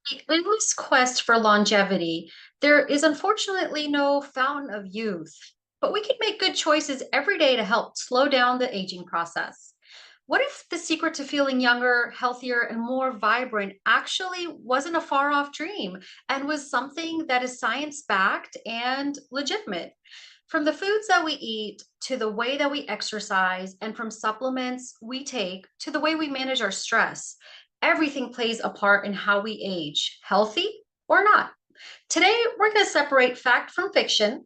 In this quest for longevity, there is unfortunately no fountain of youth, but we can make good choices every day to help slow down the aging process. What if the secret to feeling younger, healthier, and more vibrant actually wasn't a far off dream and was something that is science backed and legitimate? From the foods that we eat to the way that we exercise, and from supplements we take to the way we manage our stress, everything plays a part in how we age, healthy or not. Today, we're going to separate fact from fiction,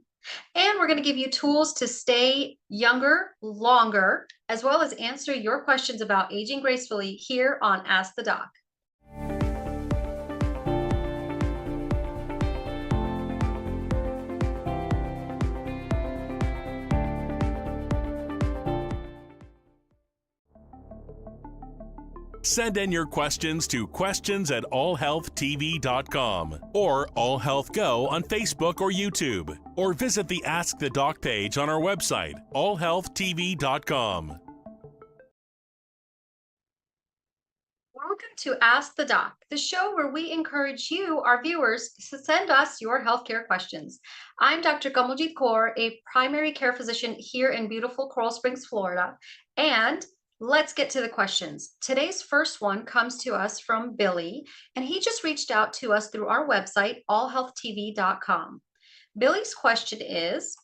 and we're going to give you tools to stay younger longer, as well as answer your questions about aging gracefully here on Ask the Doc. Send in your questions to questions@allhealthtv.com or AllHealthGo on Facebook or YouTube, or visit the Ask the Doc page on our website, allhealthtv.com. Welcome to Ask the Doc, the show where we encourage you, our viewers, to send us your healthcare questions. I'm Dr. Kamaljit Kaur, a primary care physician here in beautiful Coral Springs, Florida, and let's get to the questions. Today's first one comes to us from Billy, and he just reached out to us through our website, allhealthtv.com. Billy's question is,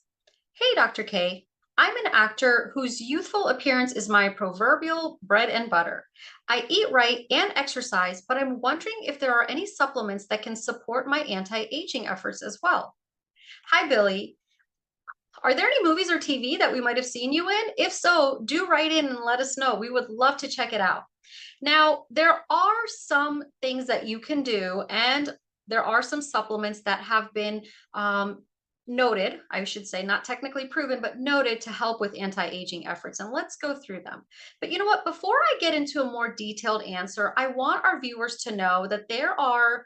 hey, Dr. K, I'm an actor whose youthful appearance is my proverbial bread and butter. I eat right and exercise, but I'm wondering if there are any supplements that can support my anti-aging efforts as well. Hi, Billy. Are there any movies or TV that we might have seen you in? If so, do write in and let us know. We would love to check it out. Now, there are some things that you can do, and there are some supplements that have been noted, I should say, not technically proven, but noted to help with anti-aging efforts. And let's go through them. But you know what? Before I get into a more detailed answer, I want our viewers to know that there are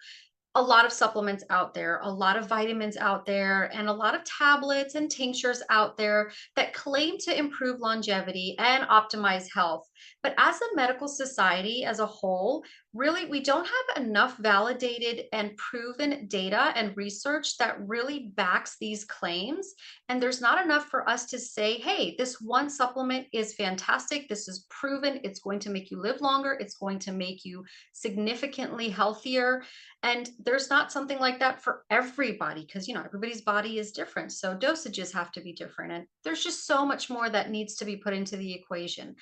a lot of supplements out there, a lot of vitamins out there, and a lot of tablets and tinctures out there that claim to improve longevity and optimize health. But as a medical society as a whole, really, we don't have enough validated and proven data and research that really backs these claims. And there's not enough for us to say, hey, this one supplement is fantastic. This is proven. It's going to make you live longer. It's going to make you significantly healthier. And there's not something like that for everybody because, everybody's body is different. So dosages have to be different. And there's just so much more that needs to be put into the equation.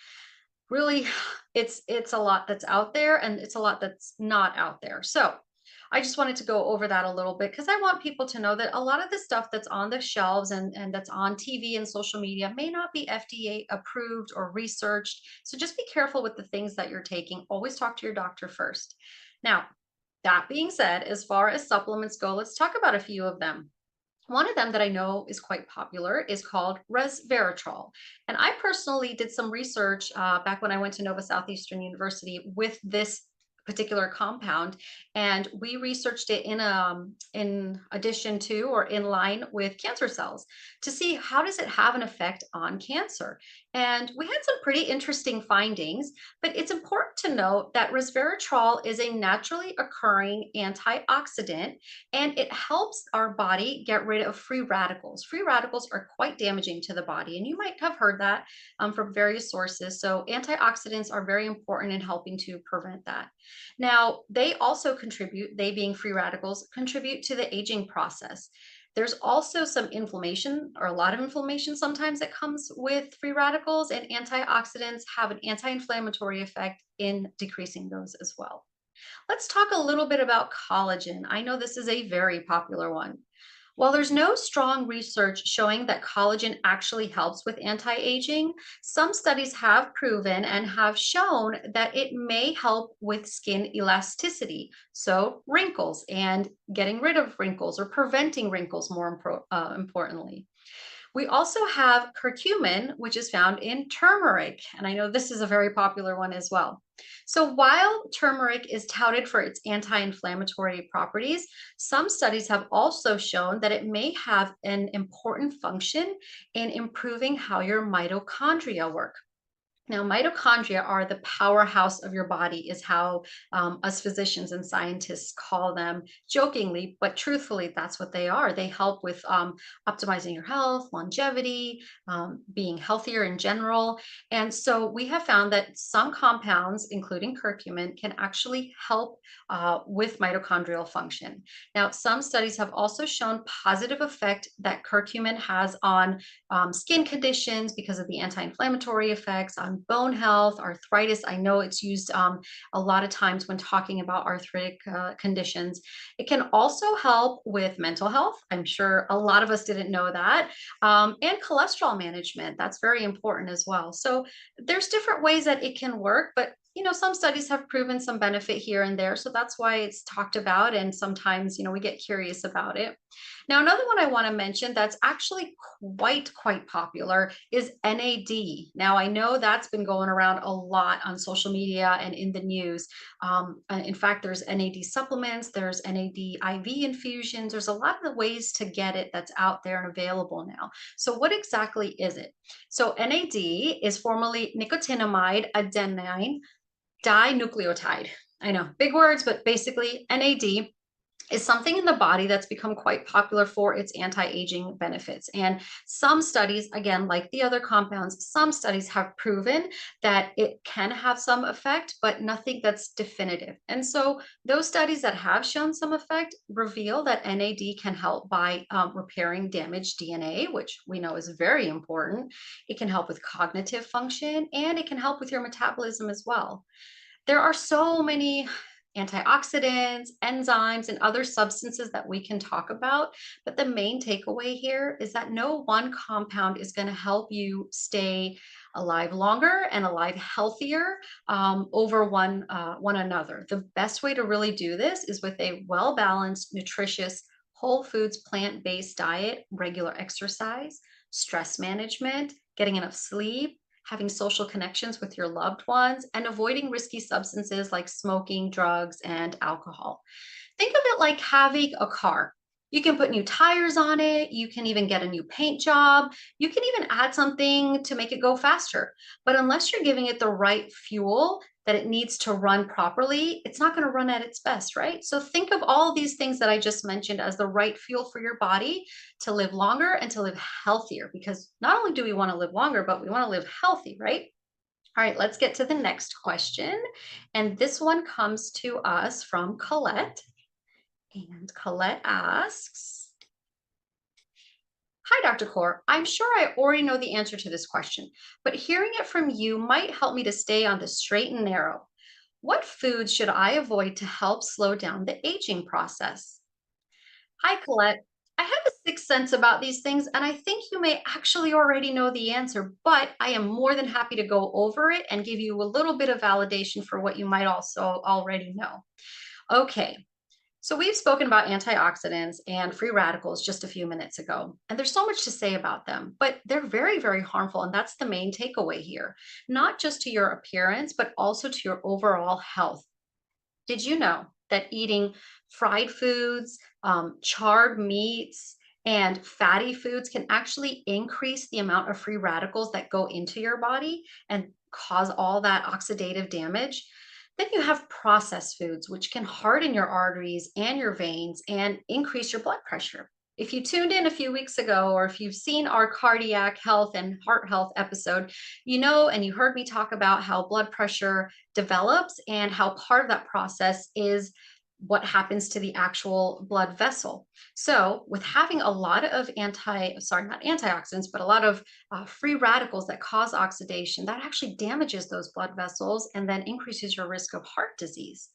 Really, it's a lot that's out there and it's a lot that's not out there. So I just wanted to go over that a little bit because I want people to know that a lot of the stuff that's on the shelves and that's on TV and social media may not be FDA approved or researched. So just be careful with the things that you're taking. Always talk to your doctor first. Now, that being said, as far as supplements go, let's talk about a few of them. One of them that I know is quite popular is called resveratrol. And I personally did some research back when I went to Nova Southeastern University with this particular compound, and we researched it in addition to or in line with cancer cells to see how does it have an effect on cancer. And we had some pretty interesting findings, but it's important to note that resveratrol is a naturally occurring antioxidant, and it helps our body get rid of free radicals. Free radicals are quite damaging to the body, and you might have heard that from various sources. So antioxidants are very important in helping to prevent that. Now, they also contribute, they being free radicals, contribute to the aging process. There's also some inflammation or a lot of inflammation sometimes that comes with free radicals, and antioxidants have an anti-inflammatory effect in decreasing those as well. Let's talk a little bit about collagen. I know this is a very popular one. While there's no strong research showing that collagen actually helps with anti-aging, some studies have proven and have shown that it may help with skin elasticity, so wrinkles and getting rid of wrinkles or preventing wrinkles more importantly. We also have curcumin, which is found in turmeric, and I know this is a very popular one as well. So while turmeric is touted for its anti-inflammatory properties, some studies have also shown that it may have an important function in improving how your mitochondria work. Now, mitochondria are the powerhouse of your body, is how us physicians and scientists call them jokingly, but truthfully, that's what they are. They help with optimizing your health, longevity, being healthier in general. And so we have found that some compounds, including curcumin, can actually help with mitochondrial function. Now, some studies have also shown positive effect that curcumin has on skin conditions because of the anti-inflammatory effects on bone health, arthritis. I know it's used a lot of times when talking about arthritic conditions. It can also help with mental health. I'm sure a lot of us didn't know that. And cholesterol management. That's very important as well. So there's different ways that it can work, but some studies have proven some benefit here and there. So that's why it's talked about. And sometimes, we get curious about it. Now, another one I want to mention that's actually quite popular is NAD. Now, I know that's been going around a lot on social media and in the news. In fact, there's NAD supplements, there's NAD IV infusions. There's a lot of the ways to get it that's out there and available now. So, what exactly is it? So, NAD is formerly nicotinamide adenine dinucleotide. I know, big words, but basically, NAD is something in the body that's become quite popular for its anti-aging benefits. And some studies, again, like the other compounds, some studies have proven that it can have some effect, but nothing that's definitive. And so those studies that have shown some effect reveal that NAD can help by repairing damaged DNA, which we know is very important. It can help with cognitive function, and it can help with your metabolism as well. There are so many antioxidants, enzymes, and other substances that we can talk about. But the main takeaway here is that no one compound is going to help you stay alive longer and alive healthier over one another. The best way to really do this is with a well-balanced, nutritious, whole foods, plant-based diet, regular exercise, stress management, getting enough sleep, having social connections with your loved ones, and avoiding risky substances like smoking, drugs, and alcohol. Think of it like having a car. You can put new tires on it. You can even get a new paint job. You can even add something to make it go faster. But unless you're giving it the right fuel that it needs to run properly, it's not going to run at its best, right? So think of all of these things that I just mentioned as the right fuel for your body to live longer and to live healthier. Because not only do we want to live longer, but we want to live healthy, right? All right, let's get to the next question. And this one comes to us from Colette. And Colette asks, Hi, Dr. Kaur. I'm sure I already know the answer to this question, but hearing it from you might help me to stay on the straight and narrow. What foods should I avoid to help slow down the aging process? Hi, Colette. I have a sixth sense about these things, and I think you may actually already know the answer, but I am more than happy to go over it and give you a little bit of validation for what you might also already know. Okay, so we've spoken about antioxidants and free radicals just a few minutes ago, and there's so much to say about them, but they're very harmful, and that's the main takeaway here, not just to your appearance, but also to your overall health. Did you know that eating fried foods, charred meats, and fatty foods can actually increase the amount of free radicals that go into your body and cause all that oxidative damage? Then you have processed foods, which can harden your arteries and your veins and increase your blood pressure. If you tuned in a few weeks ago, or if you've seen our cardiac health and heart health episode, you know, and you heard me talk about how blood pressure develops and how part of that process is what happens to the actual blood vessel. So, with having a lot of not antioxidants, but a lot of free radicals that cause oxidation, that actually damages those blood vessels and then increases your risk of heart disease.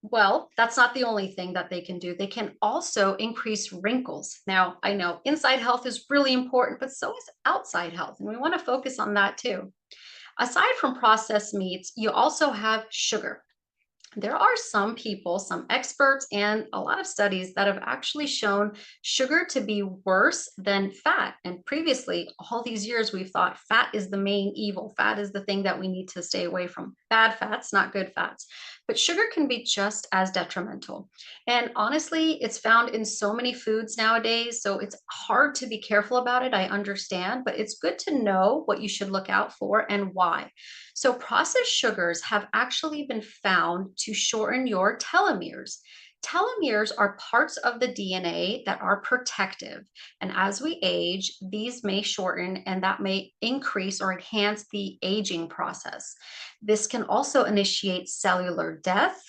Well, that's not the only thing that they can do. They can also increase wrinkles. Now, I know inside health is really important, but so is outside health. And we want to focus on that too. Aside from processed meats, you also have sugar. There are some people, some experts, and a lot of studies that have actually shown sugar to be worse than fat. And previously, all these years, we've thought fat is the main evil. Fat is the thing that we need to stay away from. Bad fats, not good fats. but sugar can be just as detrimental. And honestly, it's found in so many foods nowadays, so it's hard to be careful about it. I understand, but it's good to know what you should look out for and why. So, processed sugars have actually been found to shorten your telomeres. Telomeres are parts of the DNA that are protective. And as we age, these may shorten and that may increase or enhance the aging process. This can also initiate cellular death,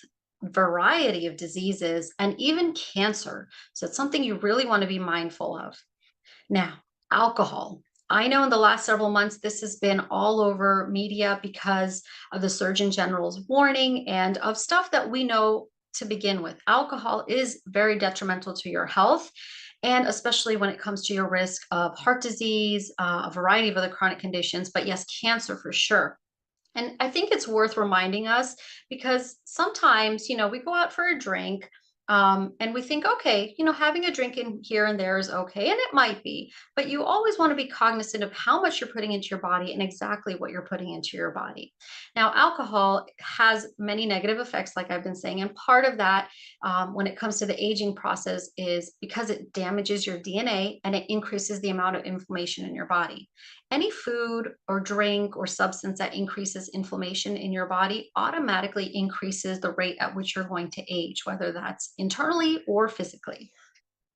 variety of diseases, and even cancer. So it's something you really want to be mindful of. Now, alcohol. I know in the last several months, this has been all over media because of the Surgeon General's warning and of stuff that we know to begin with. Alcohol is very detrimental to your health, and especially when it comes to your risk of heart disease, a variety of other chronic conditions, but yes, cancer for sure. And I think it's worth reminding us because sometimes, we go out for a drink and we think, okay, having a drink in here and there is okay. And it might be, but you always want to be cognizant of how much you're putting into your body and exactly what you're putting into your body. Now, alcohol has many negative effects, like I've been saying. And part of that, when it comes to the aging process, is because it damages your DNA and it increases the amount of inflammation in your body. Any food or drink or substance that increases inflammation in your body automatically increases the rate at which you're going to age, whether that's internally or physically.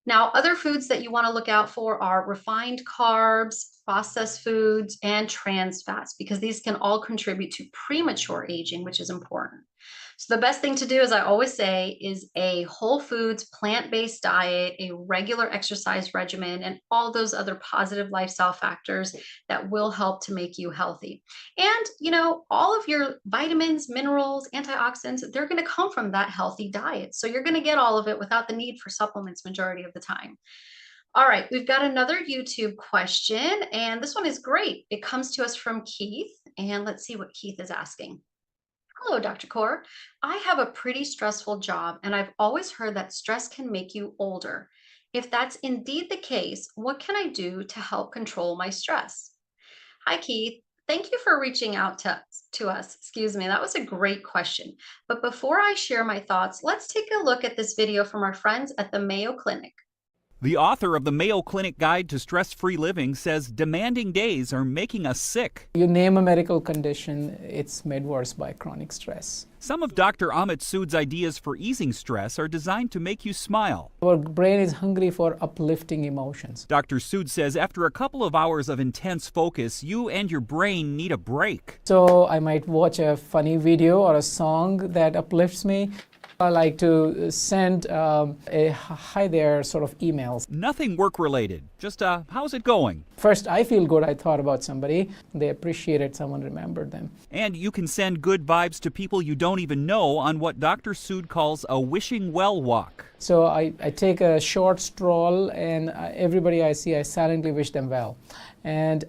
Now, other foods that you want to look out for are refined carbs, processed foods, and trans fats, because these can all contribute to premature aging, which is important. So, the best thing to do, as I always say, is a whole foods, plant based diet, a regular exercise regimen, and all those other positive lifestyle factors that will help to make you healthy. And, all of your vitamins, minerals, antioxidants, they're going to come from that healthy diet. So, you're going to get all of it without the need for supplements majority of the time. All right, we've got another YouTube question, and this one is great. It comes to us from Keith, and let's see what Keith is asking. Hello, Dr. Kaur. I have a pretty stressful job, and I've always heard that stress can make you older. If that's indeed the case, what can I do to help control my stress? Hi, Keith. Thank you for reaching out to us. Excuse me, that was a great question. But before I share my thoughts, let's take a look at this video from our friends at the Mayo Clinic. The author of the Mayo Clinic Guide to Stress-Free Living says demanding days are making us sick. You name a medical condition, it's made worse by chronic stress. Some of Dr. Amit Sood's ideas for easing stress are designed to make you smile. Our brain is hungry for uplifting emotions. Dr. Sood says after a couple of hours of intense focus, you and your brain need a break. So I might watch a funny video or a song that uplifts me. I like to send a hi there sort of emails. Nothing work-related, just how's it going? First, I feel good I thought about somebody. They appreciated someone remembered them. And you can send good vibes to people you don't even know on what Dr. Sood calls a wishing well walk. So I take a short stroll, and everybody I see, I silently wish them well. And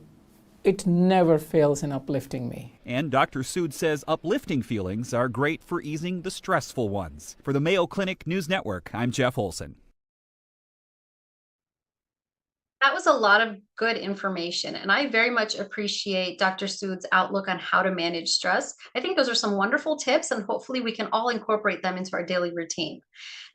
it never fails in uplifting me. And Dr. Sood says uplifting feelings are great for easing the stressful ones. For the Mayo Clinic News Network, I'm Jeff Olson. That was a lot of good information, and I very much appreciate Dr. Sood's outlook on how to manage stress. I think those are some wonderful tips, and hopefully we can all incorporate them into our daily routine.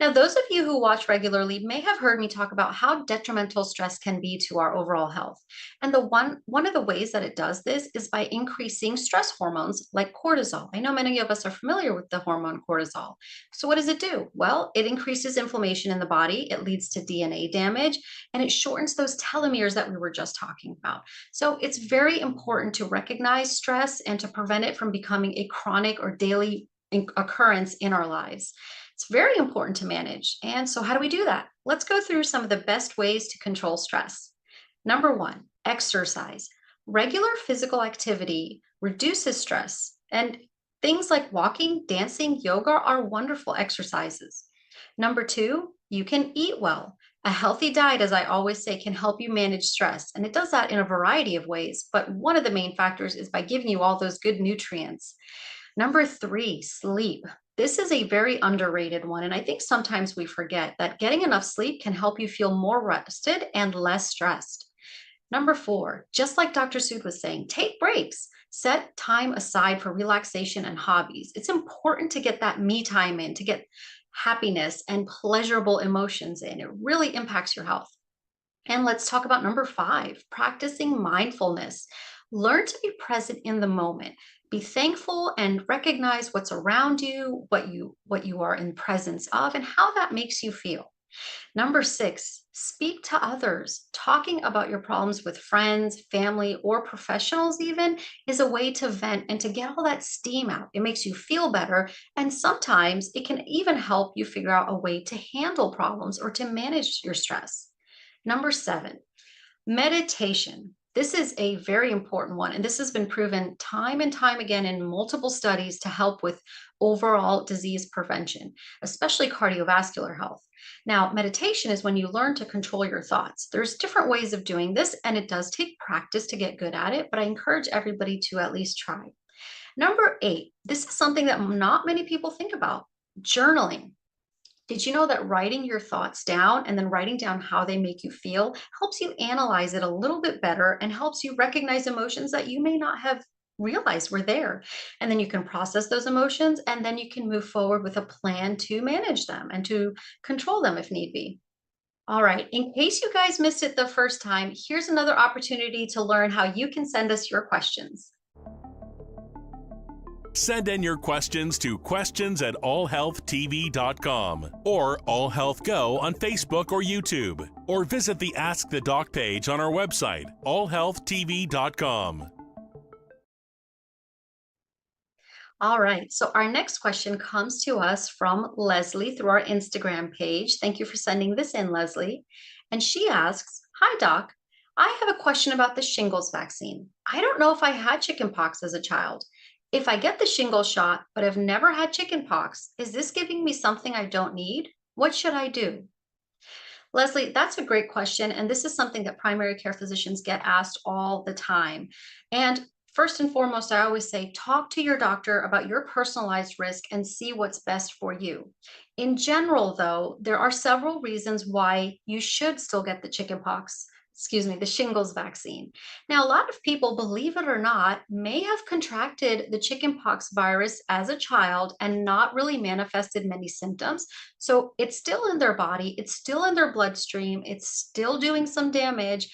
Now, those of you who watch regularly may have heard me talk about how detrimental stress can be to our overall health. And one of the ways that it does this is by increasing stress hormones like cortisol. I know many of us are familiar with the hormone cortisol. So what does it do? Well, it increases inflammation in the body, it leads to DNA damage, and it shortens those telomeres that we were just talking about. So it's very important to recognize stress and to prevent it from becoming a chronic or daily occurrence in our lives. It's very important to manage. And so how do we do that? Let's go through some of the best ways to control stress. Number one, exercise. Regular physical activity reduces stress, and things like walking, dancing, yoga are wonderful exercises. Number two, you can eat well. A healthy diet, as I always say, can help you manage stress, and it does that in a variety of ways, but one of the main factors is by giving you all those good nutrients. Number three, sleep. This is a very underrated one, and I think sometimes we forget that getting enough sleep can help you feel more rested and less stressed. Number 4, just like Dr. Sood was saying, take breaks. Set time aside for relaxation and hobbies. It's important to get that me time in, to get happiness and pleasurable emotions in. It really impacts your health. And let's talk about number 5, practicing mindfulness. Learn to be present in the moment. Be thankful and recognize what's around you, what you are in presence of, and how that makes you feel. Number 6, speak to others. Talking about your problems with friends, family, or professionals, even, is a way to vent and to get all that steam out. It makes you feel better. And sometimes it can even help you figure out a way to handle problems or to manage your stress. Number 7, meditation. This is a very important one, and this has been proven time and time again in multiple studies to help with overall disease prevention, especially cardiovascular health. Now, meditation is when you learn to control your thoughts. There's different ways of doing this, and it does take practice to get good at it, but I encourage everybody to at least try. Number 8, this is something that not many people think about: journaling. Did you know that writing your thoughts down and then writing down how they make you feel helps you analyze it a little bit better and helps you recognize emotions that you may not have realized were there? And then you can process those emotions and then you can move forward with a plan to manage them and to control them if need be. All right, in case you guys missed it the first time, here's another opportunity to learn how you can send us your questions. Send in your questions to questions@allhealthtv.com or AllHealthGo on Facebook or YouTube, or visit the Ask the Doc page on our website, allhealthtv.com. All right, so our next question comes to us from Leslie through our Instagram page. Thank you for sending this in, Leslie. And she asks, "Hi, Doc. I have a question about the shingles vaccine. I don't know if I had chickenpox as a child. If I get the shingles shot but have never had chickenpox, is this giving me something I don't need? What should I do?" Leslie, that's a great question. And this is something that primary care physicians get asked all the time. And first and foremost, I always say talk to your doctor about your personalized risk and see what's best for you. In general, though, there are several reasons why you should still get the shingles vaccine. Now, a lot of people, believe it or not, may have contracted the chickenpox virus as a child and not really manifested many symptoms. So it's still in their body, it's still in their bloodstream, it's still doing some damage,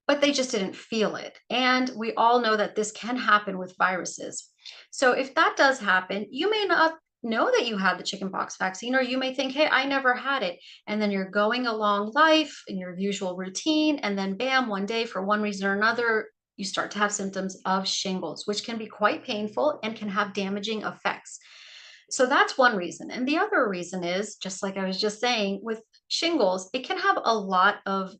but they just didn't feel it. And we all know that this can happen with viruses. So if that does happen, you may not know that you had the chickenpox vaccine, or you may think, hey, I never had it. And then you're going along life in your usual routine. And then bam, one day, for one reason or another, you start to have symptoms of shingles, which can be quite painful and can have damaging effects. So that's one reason. And the other reason is, just like I was just saying, with shingles, it can have a lot of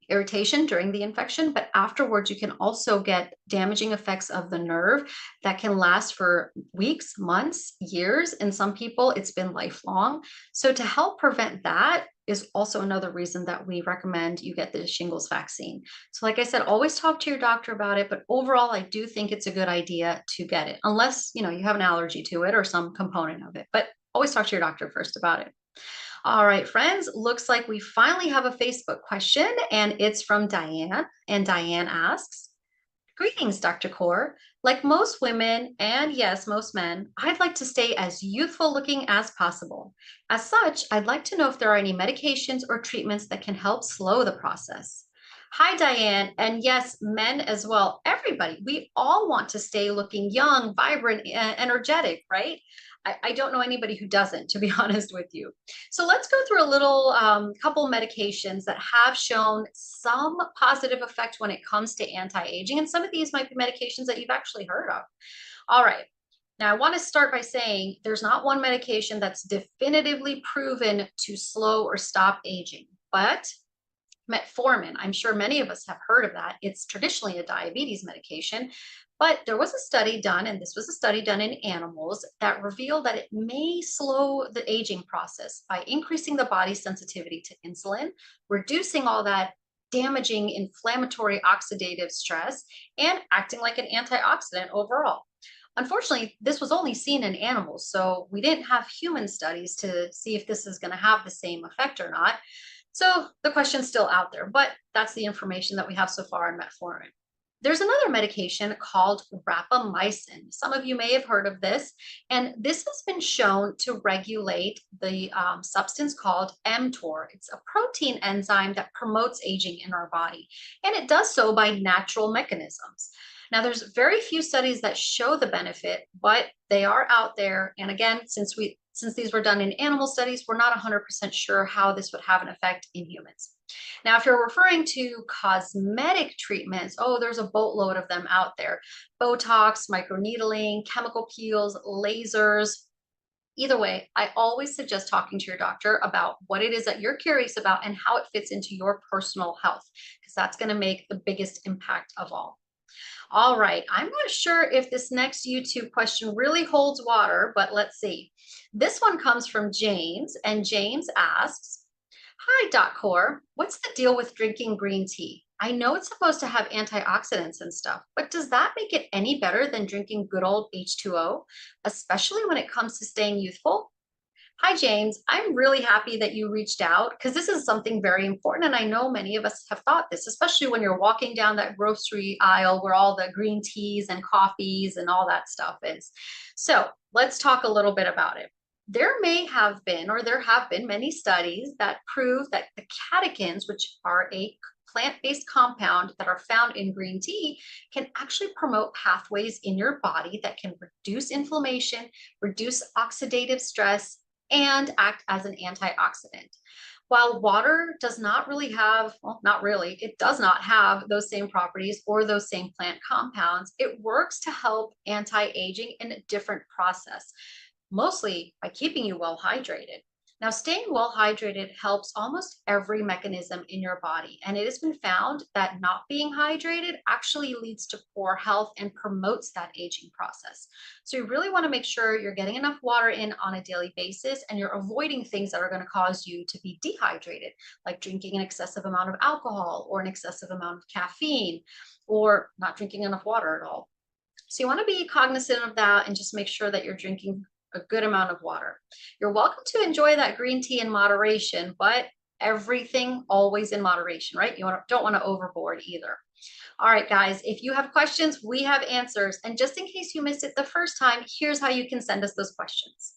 irritation during the infection, but afterwards you can also get damaging effects of the nerve that can last for weeks, months, years. In some people, it's been lifelong. So to help prevent that is also another reason that we recommend you get the shingles vaccine. So like I said, always talk to your doctor about it, but overall, I do think it's a good idea to get it, unless, you have an allergy to it or some component of it, but always talk to your doctor first about it. All right, friends, looks like we finally have a Facebook question, and it's from Diane. And Diane asks, "Greetings, Dr. Kaur. Like most women, and yes, most men, I'd like to stay as youthful looking as possible. As such, I'd like to know if there are any medications or treatments that can help slow the process." Hi, Diane. And yes, men as well. Everybody, we all want to stay looking young, vibrant, energetic, right? I don't know anybody who doesn't, to be honest with you. So let's go through a little couple medications that have shown some positive effect when it comes to anti-aging. And some of these might be medications that you've actually heard of. All right. Now, I want to start by saying there's not one medication that's definitively proven to slow or stop aging, but metformin, I'm sure many of us have heard of that. It's traditionally a diabetes medication, but there was a study done, and this was a study done in animals, that revealed that it may slow the aging process by increasing the body's sensitivity to insulin, reducing all that damaging inflammatory oxidative stress, and acting like an antioxidant overall. Unfortunately, this was only seen in animals, so we didn't have human studies to see if this is going to have the same effect or not. So the question's still out there, but that's the information that we have so far on metformin. There's another medication called rapamycin. Some of you may have heard of this, and this has been shown to regulate the substance called mTOR. It's a protein enzyme that promotes aging in our body, and it does so by natural mechanisms. Now, there's very few studies that show the benefit, but they are out there. And again, since these were done in animal studies, we're not 100% sure how this would have an effect in humans. Now, if you're referring to cosmetic treatments, oh, there's a boatload of them out there. Botox, microneedling, chemical peels, lasers. Either way, I always suggest talking to your doctor about what it is that you're curious about and how it fits into your personal health, because that's going to make the biggest impact of all. All right, I'm not sure if this next YouTube question really holds water, but let's see. This one comes from James, and James asks, "Hi, Doc Kaur. What's the deal with drinking green tea? I know it's supposed to have antioxidants and stuff, but does that make it any better than drinking good old H2O, especially when it comes to staying youthful?" Hi, James. I'm really happy that you reached out because this is something very important. And I know many of us have thought this, especially when you're walking down that grocery aisle where all the green teas and coffees and all that stuff is. So let's talk a little bit about it. There may have been, or there have been many studies that prove that the catechins, which are a plant-based compound that are found in green tea, can actually promote pathways in your body that can reduce inflammation, reduce oxidative stress, and act as an antioxidant. While water does not really have, well, not really, it does not have those same properties or those same plant compounds, it works to help anti-aging in a different process, mostly by keeping you well hydrated. Now, staying well hydrated helps almost every mechanism in your body, and it has been found that not being hydrated actually leads to poor health and promotes that aging process. So you really want to make sure you're getting enough water in on a daily basis and you're avoiding things that are going to cause you to be dehydrated, like drinking an excessive amount of alcohol or an excessive amount of caffeine or not drinking enough water at all. So you want to be cognizant of that and just make sure that you're drinking a good amount of water. You're welcome to enjoy that green tea in moderation, but everything always in moderation, right? You don't want to overboard either. All right, guys, if you have questions, we have answers. And just in case you missed it the first time, here's how you can send us those questions.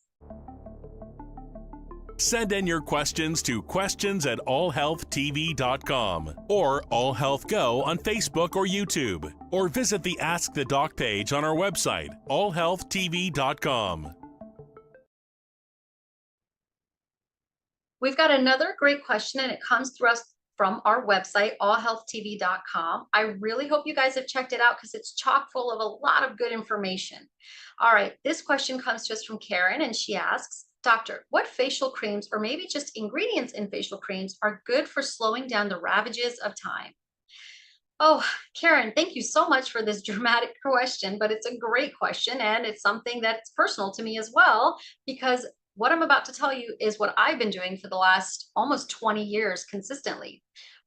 Send in your questions to questions@allhealthtv.com or AllHealthGo on Facebook or YouTube, or visit the Ask the Doc page on our website, allhealthtv.com. We've got another great question, and it comes through us from our website, allhealthtv.com. I really hope you guys have checked it out because it's chock full of a lot of good information. All right, this question comes to us from Karen, and she asks, "Doctor, what facial creams or maybe just ingredients in facial creams are good for slowing down the ravages of time?" Oh, Karen, thank you so much for this dramatic question, but it's a great question and it's something that's personal to me as well, because what I'm about to tell you is what I've been doing for the last almost 20 years consistently.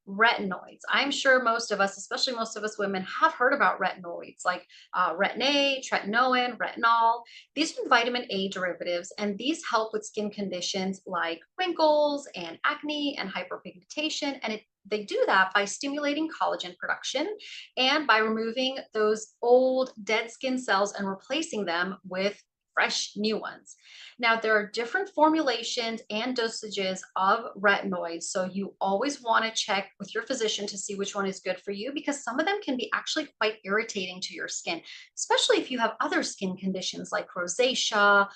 Retinoids. I'm sure most of us, especially most of us women, have heard about retinoids like Retin-A, tretinoin, retinol. These are vitamin A derivatives, and these help with skin conditions like wrinkles and acne and hyperpigmentation. And they do that by stimulating collagen production and by removing those old dead skin cells and replacing them with fresh new ones. Now, there are different formulations and dosages of retinoids, so you always want to check with your physician to see which one is good for you, because some of them can be actually quite irritating to your skin, especially if you have other skin conditions like rosacea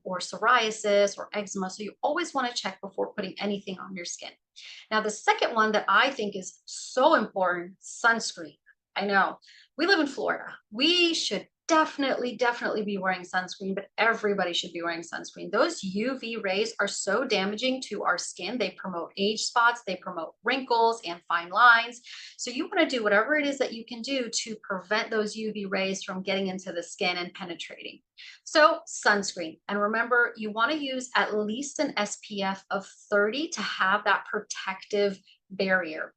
or psoriasis or eczema. So you always want to check before putting anything on your skin. Now, the second one that I think is so important, sunscreen. I know we live in Florida. We should definitely be wearing sunscreen, but everybody should be wearing sunscreen. Those UV rays are so damaging to our skin. They promote age spots, they promote wrinkles and fine lines. So you want to do whatever it is that you can do to prevent those UV rays from getting into the skin and penetrating. So sunscreen. And remember, you want to use at least an SPF of 30 to have that protective barrier.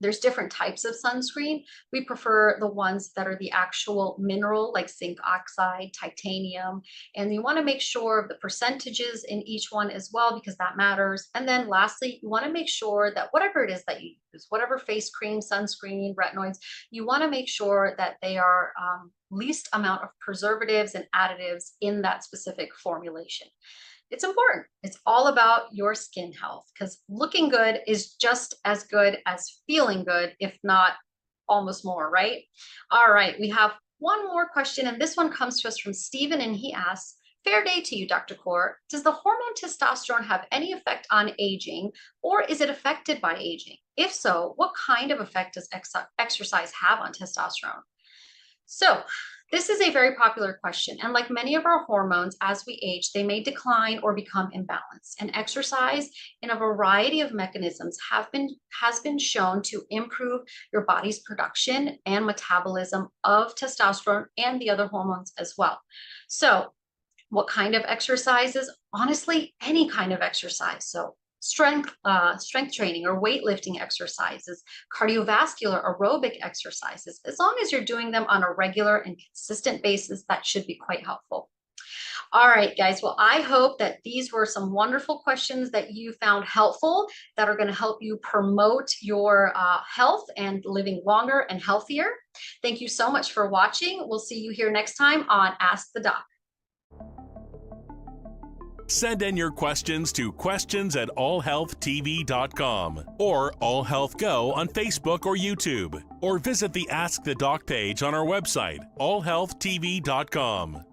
There's different types of sunscreen. We prefer the ones that are the actual mineral, like zinc oxide, titanium, and you want to make sure of the percentages in each one as well, because that matters. And then lastly, you want to make sure that whatever it is that you use, whatever face cream, sunscreen, retinoids, you want to make sure that they are least amount of preservatives and additives in that specific formulation. It's important. It's all about your skin health, because looking good is just as good as feeling good, if not almost more, right? All right, we have one more question, and this one comes to us from Stephen, and he asks, fair day to you, Dr. Kaur. Does the hormone testosterone have any effect on aging, or is it affected by aging? If so, what kind of effect does exercise have on testosterone? So this is a very popular question. And like many of our hormones, as we age, they may decline or become imbalanced. And exercise in a variety of mechanisms has been shown to improve your body's production and metabolism of testosterone and the other hormones as well. So what kind of exercises? Honestly, any kind of exercise. So strength training or weightlifting exercises, cardiovascular aerobic exercises, as long as you're doing them on a regular and consistent basis, that should be quite helpful. All right, guys. Well, I hope that these were some wonderful questions that you found helpful, that are going to help you promote your health and living longer and healthier. Thank you so much for watching. We'll see you here next time on Ask the Doc. Send in your questions to questions@allhealthtv.com or AllHealthGo on Facebook or YouTube, or visit the Ask the Doc page on our website, allhealthtv.com.